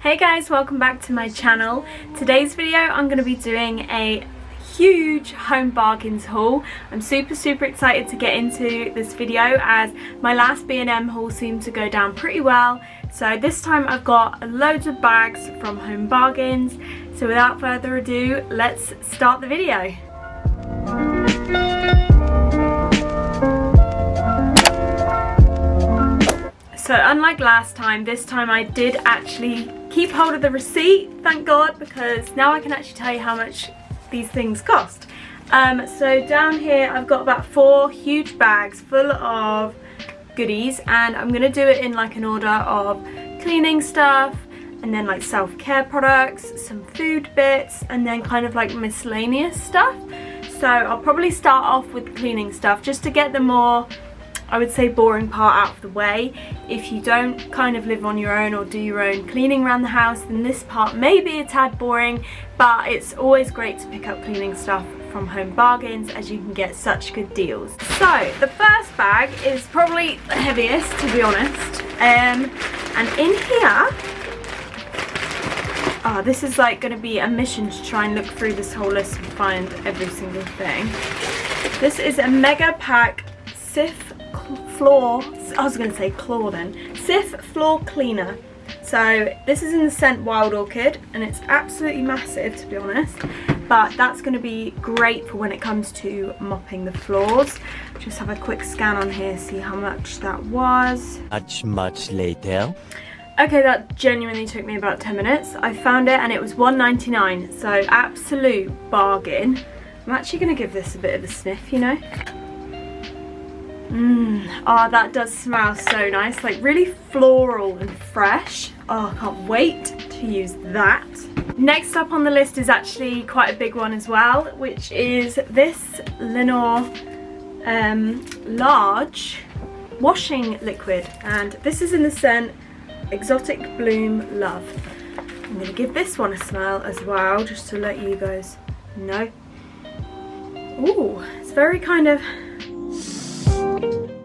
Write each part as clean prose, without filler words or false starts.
Hey guys, welcome back to my channel. Today's video I'm going to be doing a huge home bargains haul. I'm super excited to get into this video as my last B&M haul seemed to go down pretty well. So this time I've got loads of bags from Home Bargains. So without further ado, let's start the video. So unlike last time, this time I did actually keep hold of the receipt, thank God, because now I can actually tell you how much these things cost. So down here I've got about 4 huge bags full of goodies, and I'm going to do it in like an order of cleaning stuff, and then like self-care products, some food bits, and then kind of like miscellaneous stuff. So I'll probably start off with cleaning stuff just to get the more, I would say, boring part out of the way. If you don't kind of live on your own or do your own cleaning around the house, then this part may be a tad boring, but it's always great to pick up cleaning stuff from Home Bargains as you can get such good deals. So the first bag is probably the heaviest, to be honest, and in here, this is like going to be a mission to try and look through this whole list and find every single thing. This is a mega pack Sif floor, I was going to say claw then, Sif floor cleaner. So this is in the scent Wild Orchid, and it's absolutely massive, to be honest, but that's going to be great for when it comes to mopping the floors. Just have a quick scan on here, see how much that was. Much later. Okay, that genuinely took me about 10 minutes. I found it and it was $1.99, so absolute bargain. I'm actually going to give this a bit of a sniff, you know. Oh, that does smell so nice, like really floral and fresh. Oh, I can't wait to use that. Next up on the list is actually quite a big one as well, which is this Lenore large washing liquid, and this is in the scent Exotic Bloom Love. I'm going to give this one a smell as well, just to let you guys know. Ooh, it's very kind of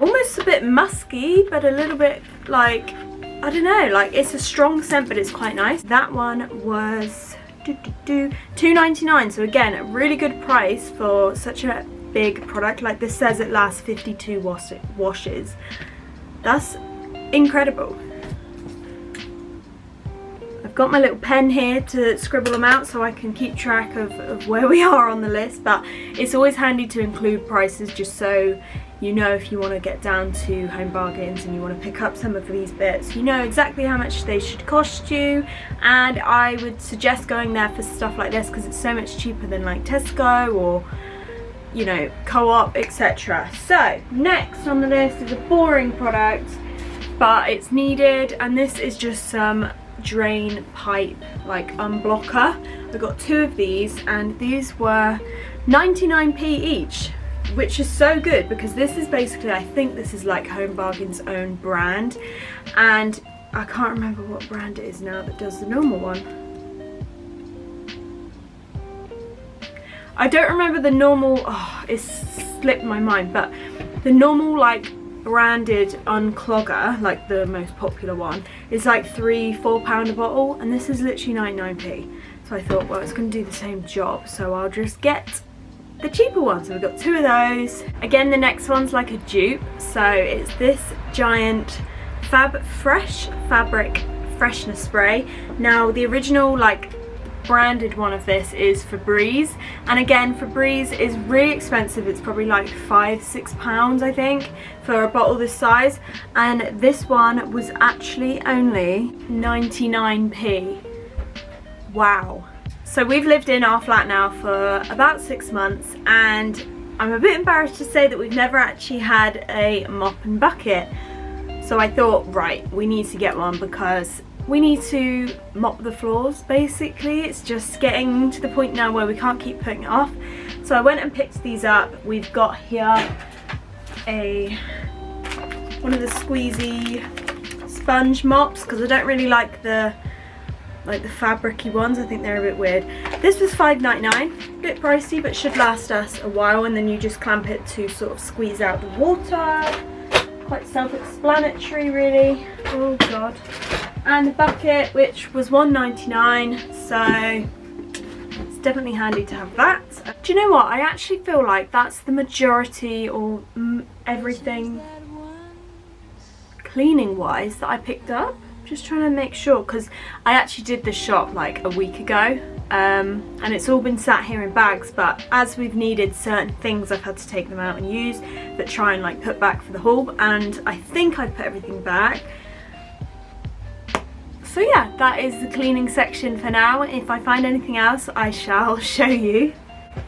almost a bit musky, but a little bit like, I don't know, like it's a strong scent, but it's quite nice. That one was $2.99, so again, a really good price for such a big product. Like this says it lasts 52 washes. That's incredible. I've got my little pen here to scribble them out so I can keep track of where we are on the list, but it's always handy to include prices just so you know if you want to get down to Home Bargains and you want to pick up some of these bits, you know exactly how much they should cost you. And I would suggest going there for stuff like this because it's so much cheaper than like Tesco or, you know, Co-op, etc. So next on the list is a boring product, but it's needed, and this is just some drain pipe like unblocker. I got 2 of these, and these were 99p each, which is so good because this is basically, I think this is like Home Bargains' own brand, and I can't remember what brand it is now that does the normal one. I don't remember the normal, it's slipped my mind, but the normal like branded unclogger, like the most popular one, is like £3–4 a bottle, and this is literally 99p. So I thought, well, it's going to do the same job, so I'll just get the cheaper one. So we've got 2 of those. Again, the next one's like a dupe, so it's this giant Fresh fabric freshener spray. Now the original like branded one of this is Febreze, and again, Febreze is really expensive. It's probably like £5–6 I think for a bottle this size, and this one was actually only 99p. Wow. So we've lived in our flat now for about 6 months, and I'm a bit embarrassed to say that we've never actually had a mop and bucket. So I thought, right, we need to get one because we need to mop the floors basically. It's just getting to the point now where we can't keep putting it off. So I went and picked these up. We've got here one of the squeezy sponge mops because I don't really like the fabric-y ones. I think they're a bit weird. This was $5.99, a bit pricey, but should last us a while, and then you just clamp it to sort of squeeze out the water. quite self-explanatory really. Oh god. And the bucket, which was $1.99, so it's definitely handy to have that. Do you know what? I actually feel like that's the majority or everything cleaning wise that I picked up. Just trying to make sure, because I actually did this shop like a week ago, and it's all been sat here in bags, but as we've needed certain things I've had to take them out and use, but try and like put back for the haul, and I think I put everything back. So yeah, that is the cleaning section for now. If I find anything else, I shall show you.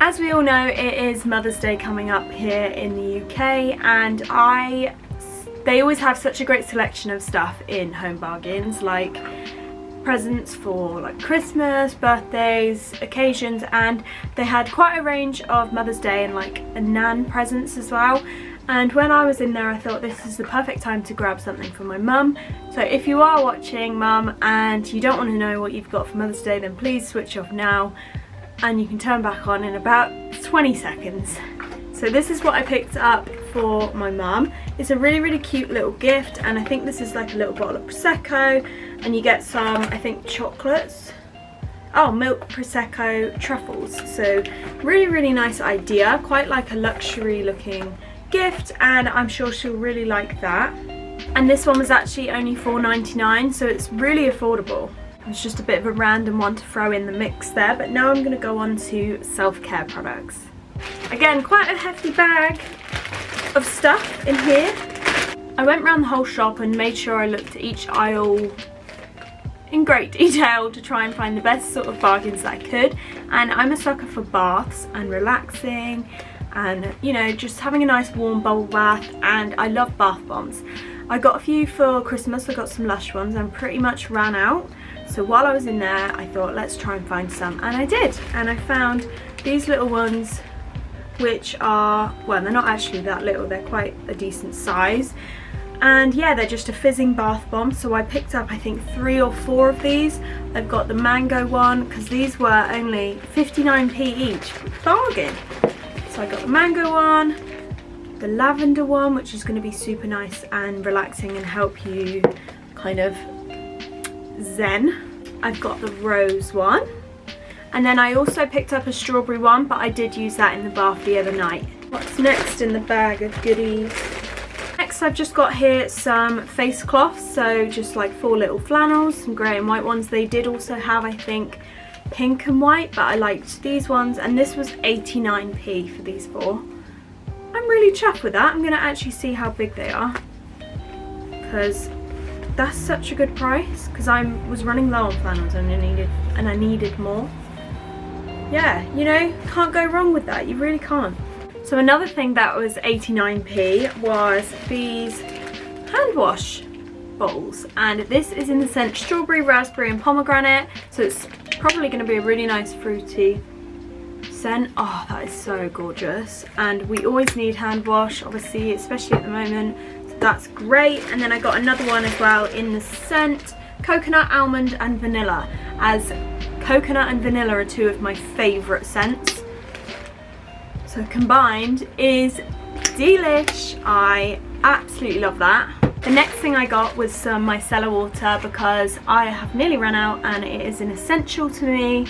As we all know, it is Mother's Day coming up here in the UK, and they always have such a great selection of stuff in Home Bargains, like presents for like Christmas, birthdays, occasions, and they had quite a range of Mother's Day and like a nan presents as well. And when I was in there, I thought this is the perfect time to grab something for my mum. So if you are watching, mum, and you don't want to know what you've got for Mother's Day, then please switch off now and you can turn back on in about 20 seconds. So this is what I picked up for my mum. It's a really, really cute little gift, and I think this is like a little bottle of Prosecco, and you get some, I think, chocolates. Oh, milk Prosecco truffles. So really, really nice idea. Quite like a luxury looking gift, and I'm sure she'll really like that. And this one was actually only $4.99, so it's really affordable. It's just a bit of a random one to throw in the mix there, but now I'm going to go on to self-care products. Again, quite a hefty bag of stuff in here. I went around the whole shop and made sure I looked at each aisle in great detail to try and find the best sort of bargains that I could. And I'm a sucker for baths and relaxing and, you know, just having a nice warm bubble bath, and I love bath bombs. I got a few for Christmas. I got some Lush ones and pretty much ran out. So while I was in there, I thought let's try and find some, and I did. And I found these little ones, which are, well, they're not actually that little, they're quite a decent size. And yeah, they're just a fizzing bath bomb. So I picked up, I think, 3 or 4 of these. I've got the mango one, because these were only 59p each. Bargain. So I got the mango one, the lavender one, which is going to be super nice and relaxing and help you kind of zen. I've got the rose one. And then I also picked up a strawberry one, but I did use that in the bath the other night. What's next in the bag of goodies? Next, I've just got here some face cloths, so just like 4 little flannels, some grey and white ones. They did also have, I think, pink and white, but I liked these ones, and this was 89p for these 4. I'm really chuffed with that. I'm going to actually see how big they are, because that's such a good price, because I was running low on flannels and I needed more. Yeah, you know, can't go wrong with that. You really can't. So another thing that was 89p was these hand wash bowls, and this is in the scent strawberry, raspberry and pomegranate, so it's probably going to be a really nice fruity scent. Oh, that is so gorgeous, and we always need hand wash, obviously, especially at the moment, so that's great. And then I got another one as well in the scent coconut, almond and vanilla, as coconut and vanilla are 2 of my favourite scents. So combined is delish. I absolutely love that. The next thing I got was some micellar water, because I have nearly run out and it is an essential to me.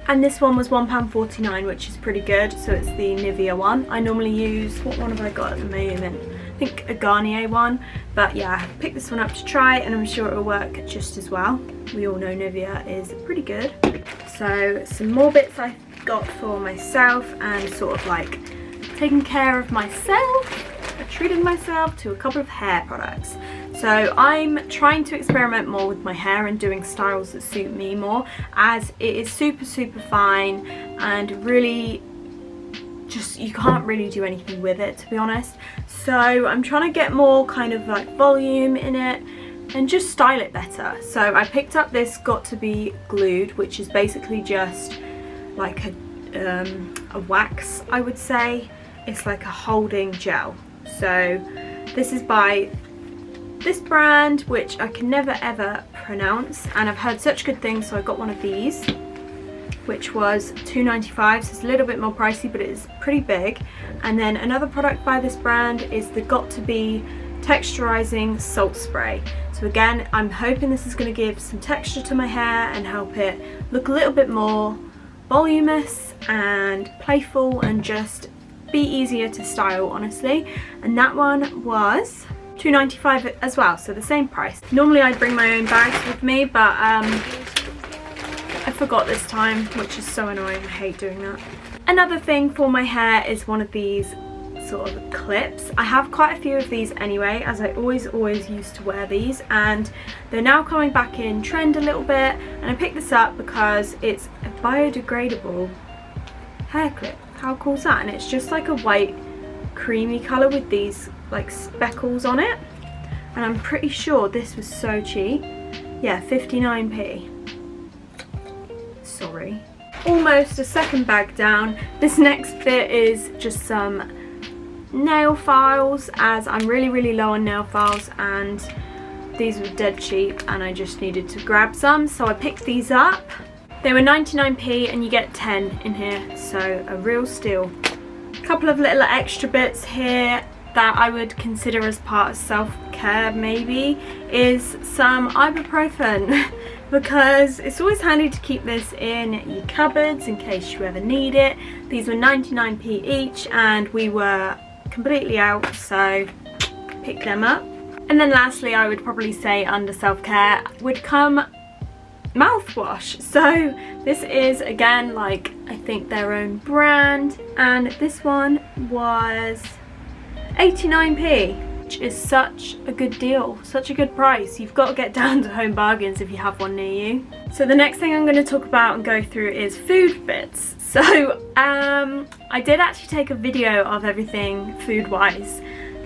And this one was £1.49, which is pretty good. So it's the Nivea one. I normally use, what one have I got at the moment? I think a Garnier one, but yeah, I picked this one up to try, and I'm sure it'll work just as well. We all know Nivea is pretty good. So some more bits I got for myself, and sort of like taking care of myself. I treated myself to a couple of hair products. So I'm trying to experiment more with my hair and doing styles that suit me more, as it is super, super fine and really just, you can't really do anything with it, to be honest. So I'm trying to get more kind of like volume in it and just style it better. So I picked up this Got To Be Glued, which is basically just like a wax, I would say. It's like a holding gel. So this is by this brand, which I can never ever pronounce, and I've heard such good things, so I got one of these. which was £2.95, so it's a little bit more pricey, but it is pretty big. And then another product by this brand is the Got2b texturizing salt spray. So again, I'm hoping this is going to give some texture to my hair and help it look a little bit more voluminous and playful and just be easier to style, honestly. And that one was £2.95 as well, so the same price. Normally I'd bring my own bags with me, but I forgot this time, which is so annoying. I hate doing that. Another thing for my hair is one of these sort of clips. I have quite a few of these anyway, as I always used to wear these, and they're now coming back in trend a little bit, and I picked this up because it's a biodegradable hair clip. How cool is that? And it's just like a white creamy colour with these like speckles on it, and I'm pretty sure this was so cheap. Yeah, 59p. Sorry. Almost a second bag down. This next bit is just some nail files, as I'm really low on nail files and these were dead cheap and I just needed to grab some, so I picked these up. They were 99p and you get 10 in here, so a real steal. A couple of little extra bits here that I would consider as part of self-care maybe is some ibuprofen because it's always handy to keep this in your cupboards in case you ever need it. These were 99p each and we were completely out, so pick them up. And then lastly, I would probably say under self-care would come mouthwash. So this is again like I think their own brand, and this one was 89p, which is such a good deal, such a good price. You've got to get down to Home Bargains if you have one near you. So the next thing I'm going to talk about and go through is food bits. So I did actually take a video of everything food wise,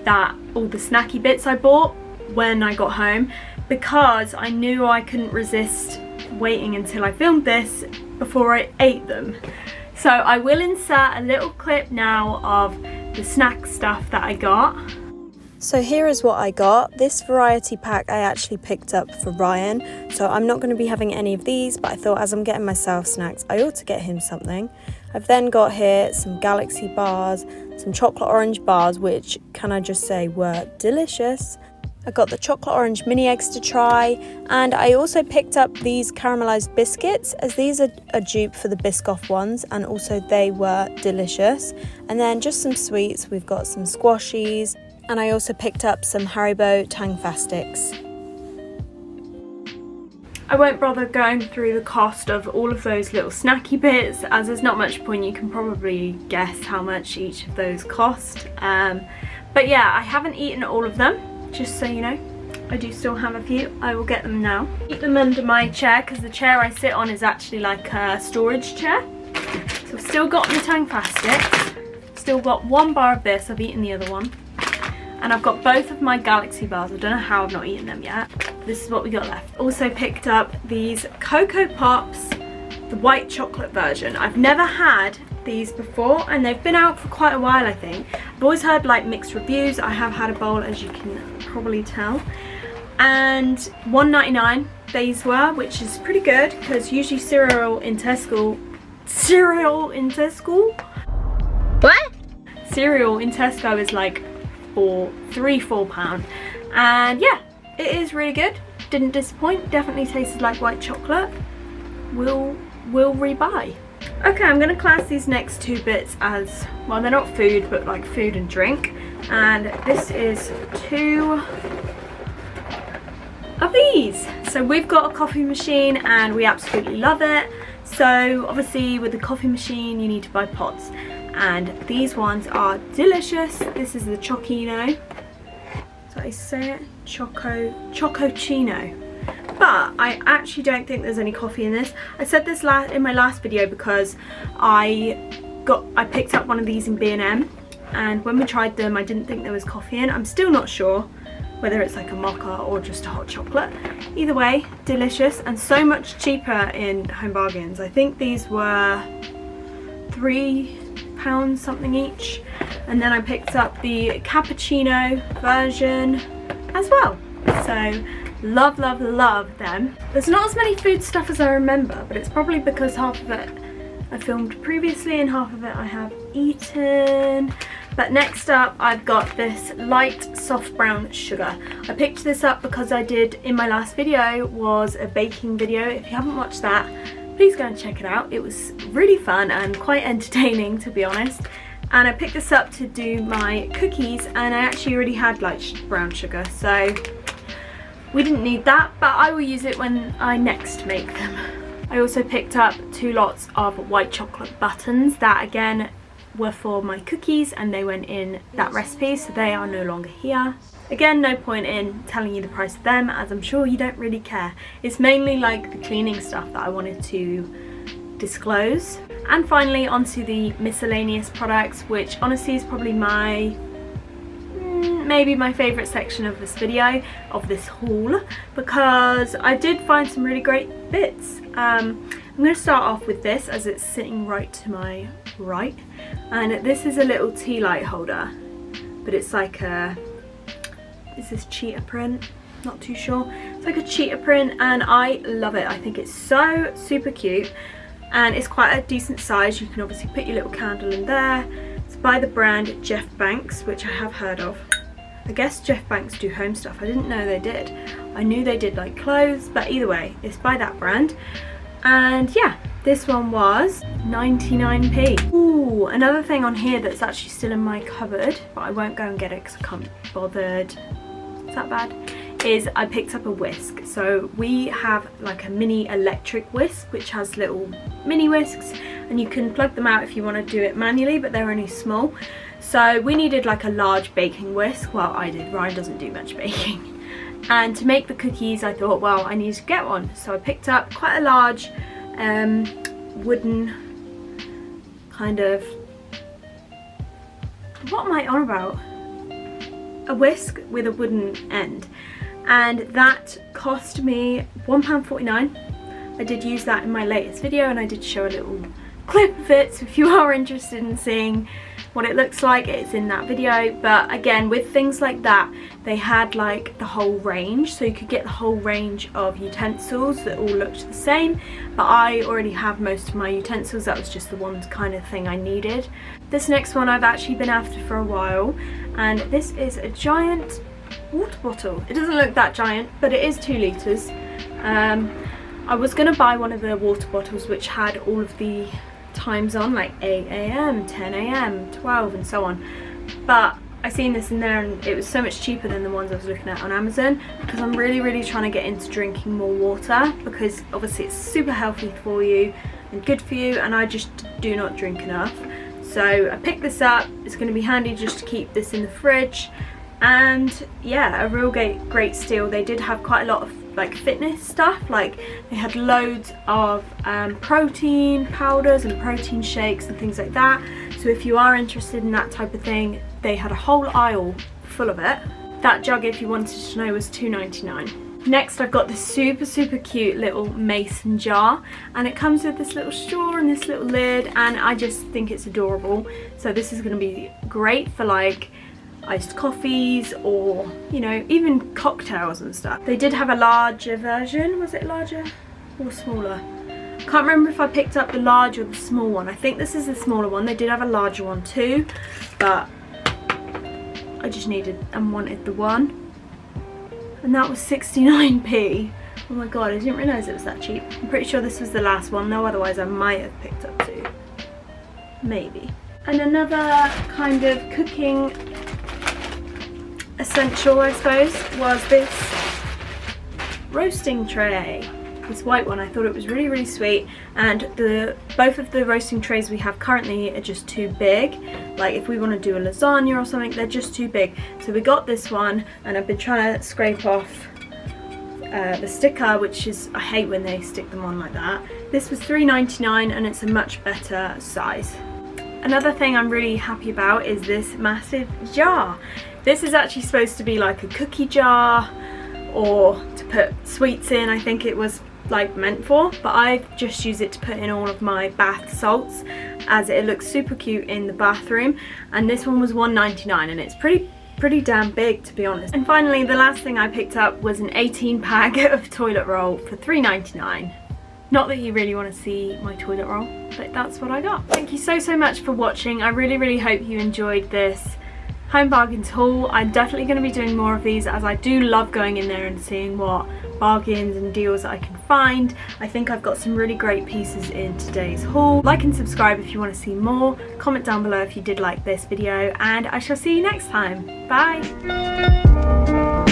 that all the snacky bits I bought when I got home, because I knew I couldn't resist waiting until I filmed this before I ate them. So I will insert a little clip now of the snack stuff that I got. So here is what I got. This variety pack I actually picked up for Ryan, so I'm not going to be having any of these, but I thought as I'm getting myself snacks I ought to get him something. I've then got here some Galaxy bars, some chocolate orange bars, which can I just say were delicious. I got the chocolate orange mini eggs to try, and I also picked up these caramelized biscuits, as these are a dupe for the Biscoff ones, and also they were delicious. And then just some sweets, we've got some squashies, and I also picked up some Haribo Tang Fastics. I won't bother going through the cost of all of those little snacky bits, as there's not much point. You can probably guess how much each of those cost. But yeah, I haven't eaten all of them, just so you know. I do still have a few. I will get them now. Keep them under my chair because the chair I sit on is actually like a storage chair. So I've still got the Tang Fastics, still got one bar of this, I've eaten the other one. And I've got both of my Galaxy bars. I don't know how I've not eaten them yet. This is what we got left. Also picked up these Cocoa Pops, the white chocolate version. I've never had these before and they've been out for quite a while, I think. I've always heard like mixed reviews. I have had a bowl, as you can probably tell. And $1.99 these were, which is pretty good because usually cereal in Tesco. What? Cereal in Tesco is like £3-4, and yeah, it is really good. Didn't disappoint. Definitely tasted like white chocolate. Will rebuy. Okay, I'm gonna class these next two bits as, well, they're not food, but like food and drink. And this is two of these. So we've got a coffee machine and we absolutely love it. So obviously with the coffee machine you need to buy pods, and these ones are delicious. This is the Chocino. So I say it, Chococino. But I actually don't think there's any coffee in this. I said this in my last video because I picked up one of these in B&M, and when we tried them I didn't think there was coffee in. I'm still not sure whether it's like a mocha or just a hot chocolate. Either way, delicious and so much cheaper in Home Bargains. I think these were £3 something each, and then I picked up the cappuccino version as well. So love them. There's not as many food stuff as I remember, but it's probably because half of it I filmed previously and half of it I have eaten. But next up I've got this light soft brown sugar. I picked this up because I did in my last video was a baking video. If you haven't watched that, please go and check it out. It was really fun and quite entertaining, to be honest. And I picked this up to do my cookies, and I actually already had light brown sugar, so we didn't need that, but I will use it when I next make them. I also picked up 2 lots of white chocolate buttons that again were for my cookies, and they went in that recipe, so they are no longer here. Again, no point in telling you the price of them, as I'm sure you don't really care. It's mainly like the cleaning stuff that I wanted to disclose. And finally onto the miscellaneous products, which honestly is probably my maybe my favourite section of this video, of this haul, because I did find some really great bits. I'm going to start off with this as it's sitting right to my right, and this is a little tea light holder, but it's like a, is this cheetah print? Not too sure. It's like a cheetah print and I love it. I think it's so super cute and it's quite a decent size. You can obviously put your little candle in there. It's by the brand Jeff Banks, which I have heard of. I guess Jeff Banks do home stuff. I didn't know they did. I knew they did like clothes, but either way, it's by that brand. And yeah, this one was 99p. Ooh, another thing on here that's actually still in my cupboard, but I won't go and get it because I can't be bothered. Is that bad? Is I picked up a whisk. So we have like a mini electric whisk which has little mini whisks, and you can plug them out if you want to do it manually, but they're only small. So we needed like a large baking whisk. Well, I did. Ryan doesn't do much baking. And to make the cookies I thought, well, I need to get one. So I picked up quite a large wooden kind of, what am I on about? A whisk with a wooden end. And that cost me £1.49. I did use that in my latest video and I did show a little clip of it, so if you are interested in seeing what it looks like, it's in that video. But again, with things like that, they had like the whole range, so you could get the whole range of utensils that all looked the same, but I already have most of my utensils. That was just the one kind of thing I needed. This next one I've actually been after for a while, and this is a giant water bottle. It doesn't look that giant, but it is 2 litres. I was going to buy one of the water bottles which had all of the times on, like 8 AM, 10 AM, 12 and so on, but I seen this in there and it was so much cheaper than the ones I was looking at on Amazon, because I'm really trying to get into drinking more water, because obviously it's super healthy for you and good for you, and I just do not drink enough. So I picked this up. It's going to be handy just to keep this in the fridge. And yeah, a real great steal. They did have quite a lot of like fitness stuff, like they had loads of protein powders and protein shakes and things like that. So if you are interested in that type of thing, they had a whole aisle full of it. That jug, if you wanted to know, was £2.99. Next I've got this super cute little mason jar, and it comes with this little straw and this little lid, and I just think it's adorable. So this is going to be great for like iced coffees or, you know, even cocktails and stuff. They did have a larger version. Was it larger or smaller? Can't remember if I picked up the large or the small one. I think this is the smaller one. They did have a larger one too, but I just needed and wanted the one, and that was 69p. Oh my god, I didn't realise it was that cheap. I'm pretty sure this was the last one though, otherwise I might have picked up 2, maybe. And another kind of cooking essential, I suppose, was this roasting tray. This white one. I thought it was really sweet, and both of the roasting trays we have currently are just too big. Like if we want to do a lasagna or something, they're just too big. So we got this one, and I've been trying to scrape off the sticker, which is, I hate when they stick them on like that. This was £3.99 and it's a much better size. Another thing I'm really happy about is this massive jar. This is actually supposed to be like a cookie jar or to put sweets in, I think it was like meant for, but I just use it to put in all of my bath salts, as it looks super cute in the bathroom. And this one was £1.99 and it's pretty damn big, to be honest. And finally, the last thing I picked up was an 18 pack of toilet roll for £3.99. Not that you really want to see my toilet roll, but that's what I got. Thank you so much for watching. I really hope you enjoyed this home bargains haul. I'm definitely going to be doing more of these, as I do love going in there and seeing what bargains and deals I can find. I think I've got some really great pieces in today's haul. Like and subscribe if you want to see more. Comment down below if you did like this video, and I shall see you next time. Bye!